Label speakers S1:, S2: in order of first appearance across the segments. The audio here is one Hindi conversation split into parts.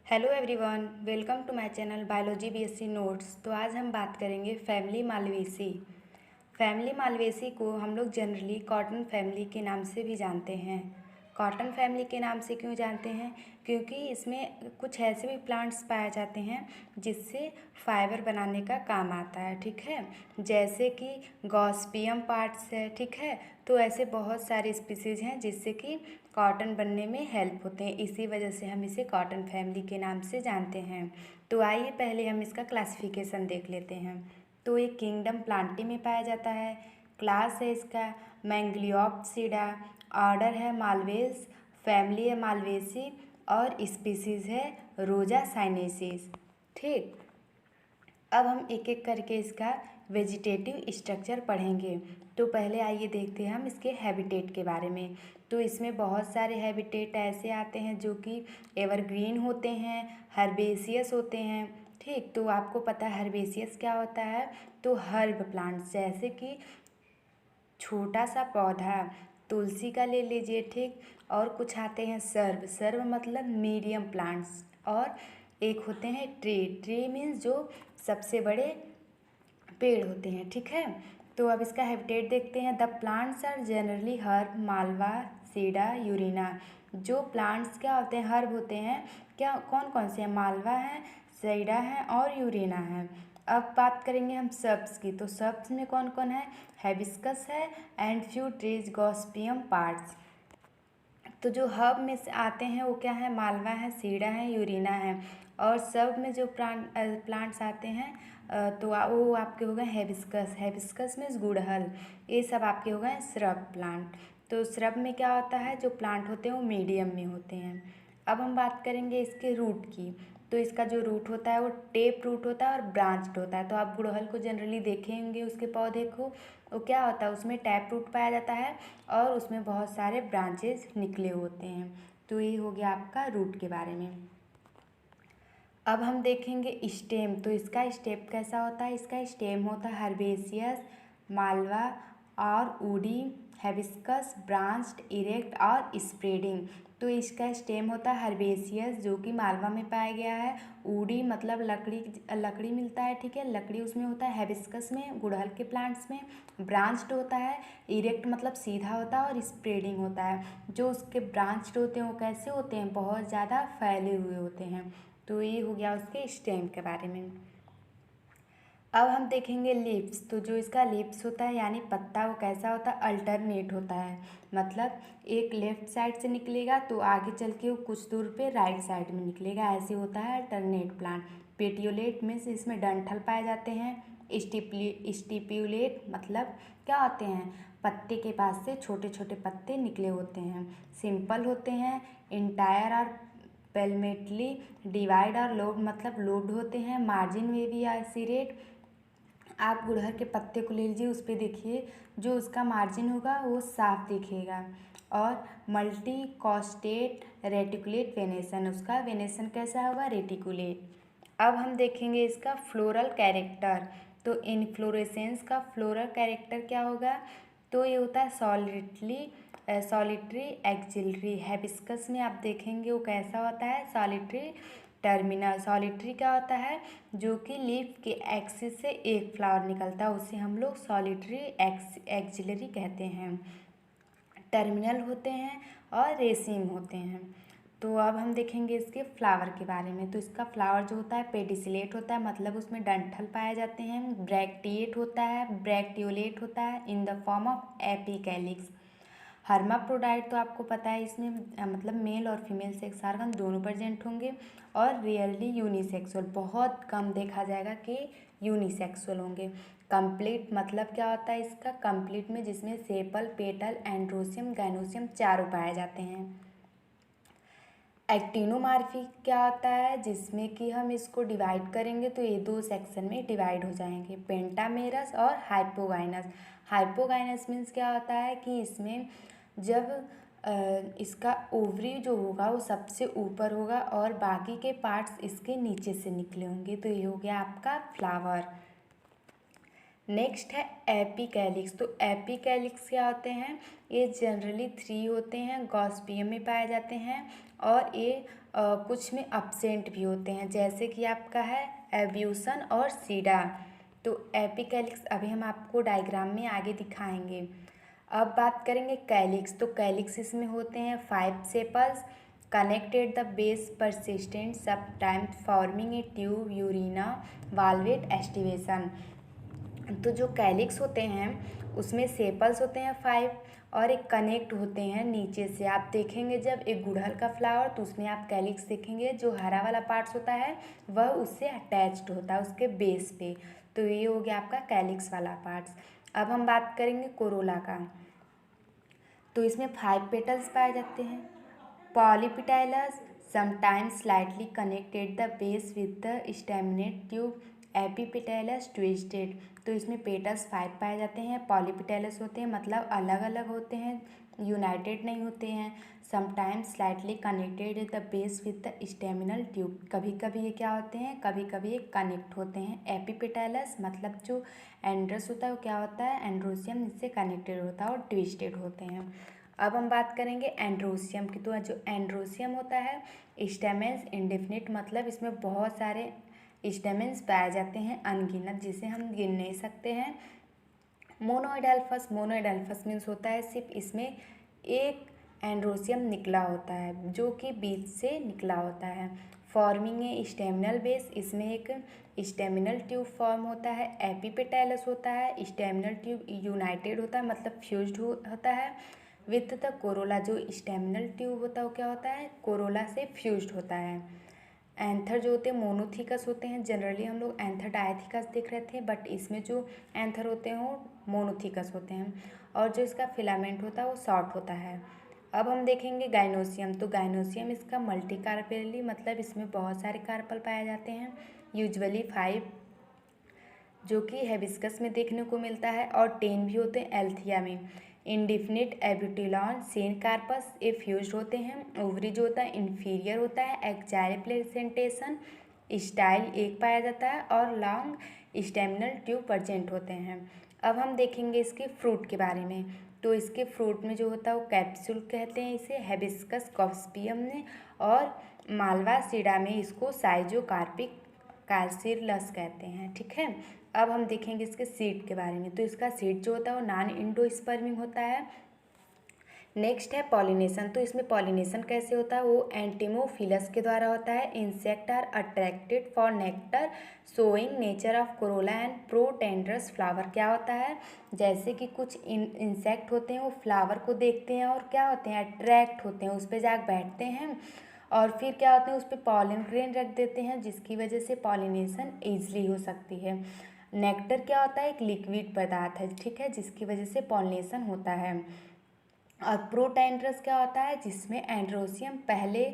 S1: Hello everyone, welcome to my channel biology BSc notes. तो आज हम बात करेंगे फैमिली मालवेसी। फैमिली मालवेसी को हम लोग जनरली कॉटन फैमिली के नाम से भी जानते हैं। कॉटन फैमिली के नाम से क्यों जानते हैं? क्योंकि इसमें कुछ ऐसे भी प्लांट्स पाए जाते हैं जिससे फाइबर बनाने का काम आता है, ठीक है। जैसे कि गॉसिपियम पार्ट्स है, ठीक है। तो ऐसे बहुत सारे स्पीसीज हैं जिससे कि कॉटन बनने में हेल्प होते हैं। इसी वजह से हम इसे कॉटन फैमिली के नाम से जानते हैं। तो आइए पहले हम इसका क्लासिफिकेशन देख लेते हैं। तो ये किंगडम प्लांटी में पाया जाता है। क्लास है इसका मैंग्लियोप्सिडा। ऑर्डर है मालवेस। फैमिली है मालवेसी। और स्पीसीज है रोजा साइनेसिस। ठीक, अब हम एक एक करके इसका वेजिटेटिव स्ट्रक्चर पढ़ेंगे। तो पहले आइए देखते हैं हम इसके हैबिटेट के बारे में। तो इसमें बहुत सारे हैबिटेट ऐसे आते हैं जो कि एवरग्रीन होते हैं, हर्बेसियस होते हैं। ठीक, तो आपको पता है हर्बेसियस क्या होता है? तो हर्ब प्लांट्स, जैसे कि छोटा सा पौधा तुलसी का ले लीजिए, ठीक। और कुछ आते हैं सर्ब। सर्ब मतलब मीडियम प्लांट्स। और एक होते हैं ट्री। ट्री मीन्स जो सबसे बड़े पेड़ होते हैं, ठीक है। तो अब इसका हैबिटेट देखते हैं। The plants are generally herb, malva, sida, urena. जो प्लांट्स क्या होते हैं? हर्ब होते हैं। क्या कौन कौन से हैं? मालवा है, सीडा है और यूरिना है। अब बात करेंगे हम सर्ब्स की। तो सर्ब्स में कौन कौन है? हैबिस्कस है and few trees Gossypium parts. तो जो हब में से आते हैं वो क्या है? मालवा है, सीडा है, यूरिना है। और सब में जो प्लांट्स आते हैं तो वो आपके हो गए हैबिस्कस। हैबिस्कस मीन्स गुड़हल। ये सब आपके हो गए श्रब प्लांट। तो श्रब में क्या होता है? जो प्लांट होते हैं वो मीडियम में होते हैं। अब हम बात करेंगे इसके रूट की। तो इसका जो रूट होता है वो टेप रूट होता है और ब्रांच्ड होता है। तो आप गुड़हल को जनरली देखेंगे, उसके पौधे को, वो क्या होता है? उसमें टैप रूट पाया जाता है और उसमें बहुत सारे ब्रांचेस निकले होते हैं। तो ये हो गया आपका रूट के बारे में। अब हम देखेंगे स्टेम। तो इसका स्टेम कैसा होता है? इसका स्टेम होता है हर्बेसियस, मालवा और वुडी, हैबिस्कस, ब्रांच्ड, इरेक्ट और स्प्रेडिंग। तो इसका स्टेम होता है हर्बेसियस जो कि मालवा में पाया गया है। वुडी मतलब लकड़ी मिलता है, ठीक है। लकड़ी उसमें होता है हैबिस्कस में, गुड़हल के प्लांट्स में। ब्रांच्ड होता है, इरेक्ट मतलब सीधा होता है और स्प्रेडिंग होता है। जो उसके ब्रांच्ड होते हैं वो कैसे होते हैं? बहुत ज़्यादा फैले हुए होते हैं। तो ये हो गया उसके स्टेम के बारे में। अब हम देखेंगे लीव्स। तो जो इसका लीव्स होता है यानी पत्ता, वो कैसा होता है? अल्टरनेट होता है। मतलब एक लेफ्ट साइड से निकलेगा तो आगे चल के वो कुछ दूर पे राइट साइड में निकलेगा। ऐसे होता है अल्टरनेट प्लांट। पेटियोलेट में से इसमें डंठल पाए जाते हैं। स्टिप्यूलेट मतलब क्या होते हैं? पत्ते के पास से छोटे छोटे पत्ते निकले होते हैं। सिंपल होते हैं। इंटायर और पेलमेटली डिवाइड और लोड मतलब लोड होते हैं। मार्जिन में भी एसिरेट। आप गुड़हल के पत्ते को ले लीजिए, उस पर देखिए जो उसका मार्जिन होगा वो साफ दिखेगा। और मल्टी कॉस्टेट रेटिकुलेट वेनेसन, उसका वेनेसन कैसा होगा? रेटिकुलेट। अब हम देखेंगे इसका फ्लोरल कैरेक्टर। तो इनफ्लोरेसेंस का फ्लोरल कैरेक्टर क्या होगा? तो ये होता है सॉलिटरी एक्जिलरी। हैबिस्कस में आप देखेंगे वो कैसा होता है? Solitary terminal. सॉलिटरी क्या होता है? जो कि लीफ के एक्सिस से एक फ्लावर निकलता है, उसे हम लोग सॉलिटरी एक्जिलरी कहते हैं। टर्मिनल होते हैं और रेसिम होते हैं। तो अब हम देखेंगे इसके फ्लावर के बारे में। तो इसका फ्लावर जो होता है पेडिसिलेट होता है, मतलब उसमें डंठल पाए जाते हैं। ब्रैक्टिएट होता है, ब्रैक्टियोलेट होता है in the form of epicalyx. Hermaphrodite तो आपको पता है इसमें मतलब मेल और फीमेल सेक्स ऑर्गन दोनों प्रेजेंट होंगे। और रियरली यूनिसेक्सुअल, बहुत कम देखा जाएगा कि यूनिसेक्सुअल होंगे। कंप्लीट मतलब क्या होता है इसका? कंप्लीट में जिसमें सेपल, पेटल, एंड्रोसियम, गैनोसियम चारों पाए जाते हैं। एक्टिनोमार्फी क्या होता है? जिसमें कि हम इसको डिवाइड करेंगे तो ये दो सेक्शन में डिवाइड हो जाएंगे, पेंटामेरस और हाइपोगाइनस। हाइपोगाइनस मीन्स क्या होता है कि इसमें जब इसका ओवरी जो होगा वो सबसे ऊपर होगा और बाकी के पार्ट्स इसके नीचे से निकले होंगे। तो ये हो गया आपका फ्लावर। नेक्स्ट है एपिकैलिक्स। तो एपिकैलिक्स क्या होते हैं? ये जनरली 3 होते हैं, गॉसिपियम में पाए जाते हैं और ये कुछ में अब्सेंट भी होते हैं, जैसे कि आपका है एब्यूसन और सीडा। तो एपिकैलिक्स अभी हम आपको डायग्राम में आगे दिखाएंगे। अब बात करेंगे कैलिक्स। तो कैलिक्स इसमें होते हैं 5 sepals connected the base persistent sometimes forming a tube urena valvate aestivation. तो जो कैलिक्स होते हैं उसमें सेपल्स होते हैं 5 और एक कनेक्ट होते हैं नीचे से। आप देखेंगे जब एक गुड़हल का फ्लावर तो उसमें आप कैलिक्स देखेंगे, जो हरा वाला पार्ट्स होता है वह उससे अटैच्ड होता है उसके बेस पे। तो ये हो गया आपका कैलिक्स वाला पार्ट्स। अब हम बात करेंगे कोरोला का। तो इसमें 5 पेटल्स पाए जाते हैं। Polypetalous sometimes slightly connected the base with the staminate tube epipetalous twisted. तो इसमें पेटल्स 5 पाए जाते हैं। पॉलीपेटाइलस होते हैं मतलब अलग अलग होते हैं, यूनाइटेड नहीं होते हैं। Sometimes slightly connected the base with the staminal tube. कभी कभी ये क्या होते हैं, कभी कभी ये कनेक्ट होते हैं। एपिपेटाइलस मतलब जो एंड्रस होता है वो क्या होता है, एंड्रोसियम इससे कनेक्टेड होता है और ट्विस्टेड होते हैं। अब हम बात करेंगे एंड्रोसियम की। तो जो एंड्रोसियम होता है स्टेमेंस इंडेफिनिट मतलब इसमें बहुत सारे स्टेमेंस पाए जाते हैं अनगिनत, जिसे हम गिन नहीं सकते हैं। मोनोइडल्फस, मोनोइडल्फस मीन्स होता है सिर्फ इसमें एक एंड्रोसियम निकला होता है जो कि बीच से निकला होता है। फॉर्मिंग ए स्टेमिनल बेस, इसमें एक स्टेमिनल ट्यूब फॉर्म होता है। एपिपेटाइलस होता है, स्टेमिनल ट्यूब यूनाइटेड होता है मतलब फ्यूज्ड होता है विथ द कोरोला। जो स्टेमिनल ट्यूब होता है वो क्या होता है, कोरोला से फ्यूज्ड होता है। एंथर जो होते हैं मोनोथिकस होते हैं। जनरली हम लोग एंथर डायथिकस देख रहे थे, बट इसमें जो एंथर होते हैं वो मोनोथिकस होते हैं और जो इसका फिलामेंट होता है वो शॉर्ट होता है। अब हम देखेंगे गाइनोसियम। तो गाइनोसियम इसका मल्टी कार्पेली मतलब इसमें बहुत सारे कार्पल पाए जाते हैं, यूजुअली 5 जो कि हेबिस्कस में देखने को मिलता है और 10 भी होते हैं एल्थिया में। इंडिफिनिट एब्यूटिलॉन सेन कार्पस ये फ्यूज्ड होते हैं। ओवरी जो होता है इन्फीरियर होता है। एक्जाइल प्लेसेंटेशन स्टाइल एक पाया जाता है और लॉन्ग स्टेमिनल ट्यूब प्रेजेंट होते हैं। अब हम देखेंगे इसके फ्रूट के बारे में। तो इसके फ्रूट में जो होता है वो कैप्सूल कहते हैं इसे, हेबिस्कस गॉसिपियम में, और मालवा सीडा में इसको साइजोकार्पिक कार्सिलस कहते हैं। ठीक है, अब हम देखेंगे इसके सीड के बारे में। तो इसका सीड जो होता है वो नॉन इंडोस्पर्मिंग होता है। नेक्स्ट है पॉलिनेशन। तो इसमें पॉलिनेशन कैसे होता है, वो एंटिमोफिलस के द्वारा होता है। Insect are attracted for nectar showing nature of corolla and protandrous flower. क्या होता है, जैसे कि कुछ इंसेक्ट होते हैं वो फ्लावर को देखते हैं और क्या होते हैं, अट्रैक्ट होते हैं, उस पर जाकर बैठते हैं और फिर क्या होते हैं उस पर पॉलन ग्रेन रख देते हैं, जिसकी वजह से पॉलिनेशन ईजिली हो सकती है। नेक्टर क्या होता है, एक लिक्विड पदार्थ है, ठीक है, जिसकी वजह से पॉलिनेशन होता है। और प्रोटेंड्रस क्या होता है, जिसमें एंड्रोसियम पहले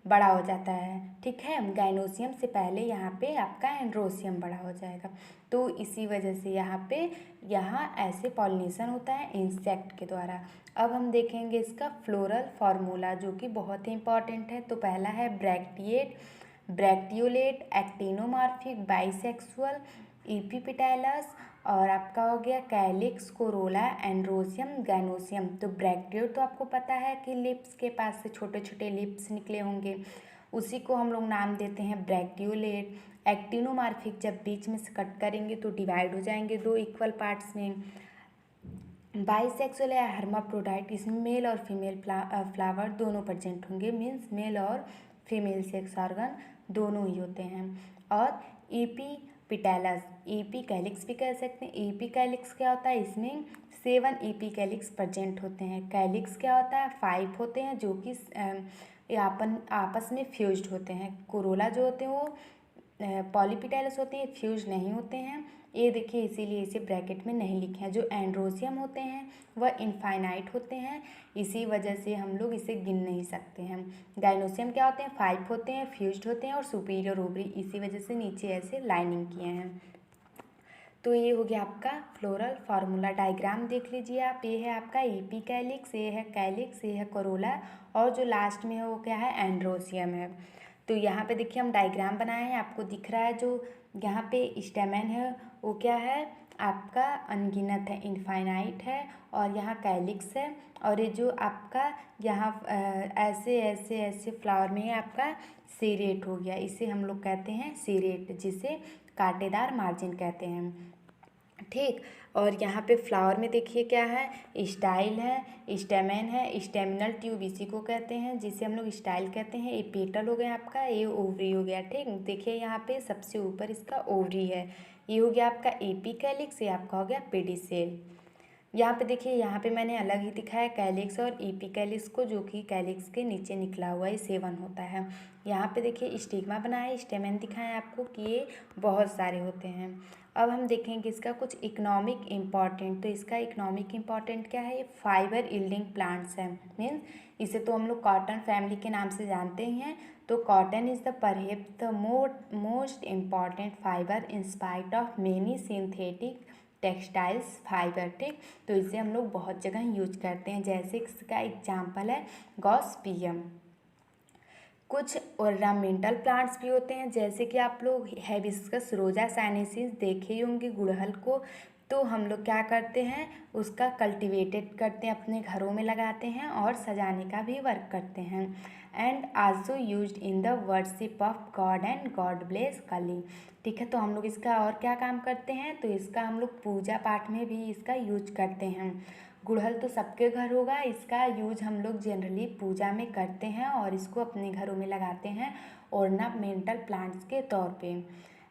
S1: बड़ा हो जाता है। ठीक है, गाइनोसियम से पहले यहाँ पे आपका एंड्रोसियम बड़ा हो जाएगा। तो इसी वजह से यहाँ ऐसे पॉलिनेशन होता है इंसेक्ट के द्वारा। अब हम देखेंगे इसका फ्लोरल फार्मूला जो कि बहुत ही इंपॉर्टेंट है। तो पहला है ब्रैक्टिएट, ब्रैक्टियोलेट, एक्टिनोमॉर्फिक, बाइसेक्सुअल, इपिपेटाइलस, और आपका हो गया कैलिक्स, कोरोला, एंड्रोसियम, गाइनोसियम। तो ब्रैक्टियोट तो आपको पता है कि लिप्स के पास से छोटे छोटे लिप्स निकले होंगे, उसी को हम लोग नाम देते हैं ब्रैक्टियोलेट। एक्टिनोमॉर्फिक जब बीच में से कट करेंगे तो डिवाइड हो जाएंगे 2 इक्वल पार्ट्स में। बाइसेक्सुअल या हर्माफ्रोडाइट, इसमें मेल और फीमेल फ्लावर दोनों प्रेजेंट होंगे, मीन्स मेल और फीमेल सेक्स ऑर्गन दोनों ही होते हैं। और इपीपेटाइलस, इपीकैलिक्स भी कह सकते हैं। इपीकैलिक्स क्या होता है, इसमें 7 इपीकैलिक्स प्रेजेंट होते हैं। कैलिक्स क्या होता है, 5 होते हैं जो कि आपस में फ्यूज्ड होते हैं। कोरोला जो होते हैं वो पॉलीपेटाइलस होते हैं, फ्यूज नहीं होते हैं, ये देखिए इसीलिए इसे ब्रैकेट में नहीं लिखे हैं। जो एंड्रोसियम होते हैं वह इनफाइनाइट होते हैं, इसी वजह से हम लोग इसे गिन नहीं सकते हैं। गाइनोसियम क्या होते हैं, 5 होते हैं, फ्यूज्ड होते हैं और सुपीरियर ओवरी, इसी वजह से नीचे ऐसे लाइनिंग किए हैं। तो ये हो गया आपका फ्लोरल फार्मूला। डायग्राम देख लीजिए आप, ये है आपका एपिकैलिक्स, ये है कैलिक्स, ये है कोरोला, और जो लास्ट में है वो क्या है, एंड्रोसियम है। तो यहाँ पे देखिए हम डायग्राम बनाए हैं, आपको दिख रहा है जो यहाँ पे स्टेमेन है वो क्या है, आपका अनगिनत है, इनफाइनाइट है, और यहाँ कैलिक्स है, और ये जो आपका यहाँ ऐसे ऐसे ऐसे फ्लावर में है आपका सीरेट हो गया, इसे हम लोग कहते हैं सीरेट, जिसे कांटेदार मार्जिन कहते हैं। ठीक, और यहाँ पे फ्लावर में देखिए क्या है, स्टाइल है, स्टेमेन है, स्टेमिनल ट्यूब इसी को कहते हैं, जिसे हम लोग स्टाइल कहते हैं। ये पेटल हो गया आपका, ये ओवरी हो गया। ठीक, देखिए यहाँ पे सबसे ऊपर इसका ओवरी है, ये हो गया आपका एपीकैलिक्स, ये आपका हो गया पेडिसेल। यहाँ पे देखिए, यहाँ पे मैंने अलग ही दिखाया कैलिक्स और एपीकैलिक्स को, जो कि कैलिक्स के नीचे निकला हुआ है, सेवन होता है। यहाँ पे देखिए स्टिग्मा बनाया है, स्टेमेन दिखाया आपको कि ये बहुत सारे होते हैं। अब हम देखेंगे इसका कुछ इकोनॉमिक इम्पॉर्टेंट। तो इसका इकोनॉमिक इम्पॉर्टेंट क्या है, ये फाइबर यील्डिंग प्लांट्स है। मीन्स इसे तो हम लोग कॉटन फैमिली के नाम से जानते ही हैं। तो cotton is the perhaps the most important fibre in spite of many synthetic textiles fibre. ठीक, तो इसे हम लोग बहुत जगह यूज करते हैं, जैसे इसका एग्जाम्पल है गॉसिपियम। कुछ ऑर्नामेंटल प्लांट्स भी होते हैं, जैसे कि आप लोग हिबिस्कस रोजा साइनेंसिस देखे ही होंगे, गुड़हल को। तो हम लोग क्या करते हैं, उसका कल्टिवेटेड करते हैं, अपने घरों में लगाते हैं और सजाने का भी वर्क करते हैं। And also used in the worship of God and God bless कली। ठीक है, तो हम लोग इसका और क्या काम करते हैं, तो इसका हम लोग पूजा पाठ में भी इसका यूज करते हैं। गुड़हल तो सबके घर होगा, इसका यूज हम लोग जनरली पूजा में करते हैं और इसको अपने घरों में लगाते हैं ऑर्नामेंटल प्लांट्स के तौर पे।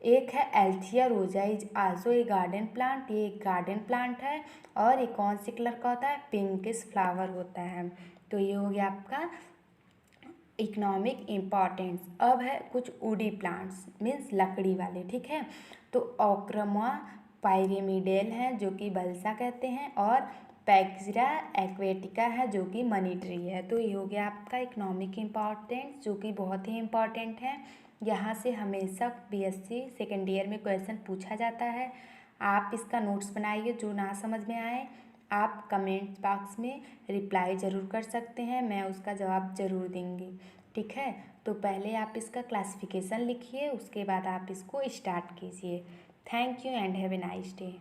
S1: एक है एल्थिया रोजा, is also a garden plant, ये एक गार्डन प्लांट है, और ये कौन से कलर का होता है, पिंकिश फ्लावर होता है। तो ये हो गया आपका इकोनॉमिक इम्पॉर्टेंस। अब है कुछ वुडी प्लांट्स, मीन्स लकड़ी वाले। ठीक है, तो ओक्रमा पायरेमिडेल है, जो कि बल्सा कहते हैं, और पैक्सिरा एक्वेटिका है, जो कि मनी ट्री है। तो ये हो गया आपका इकोनॉमिक इम्पॉर्टेंस, जो कि बहुत ही इम्पॉर्टेंट है। यहाँ से हमेशा बीएससी सेकेंड ईयर में क्वेश्चन पूछा जाता है। आप इसका नोट्स बनाइए, जो ना समझ में आए आप कमेंट बॉक्स में रिप्लाई ज़रूर कर सकते हैं, मैं उसका जवाब ज़रूर दूँगी। ठीक है, तो पहले आप इसका क्लासिफिकेशन लिखिए, उसके बाद आप इसको स्टार्ट कीजिए। Thank you and have a nice day.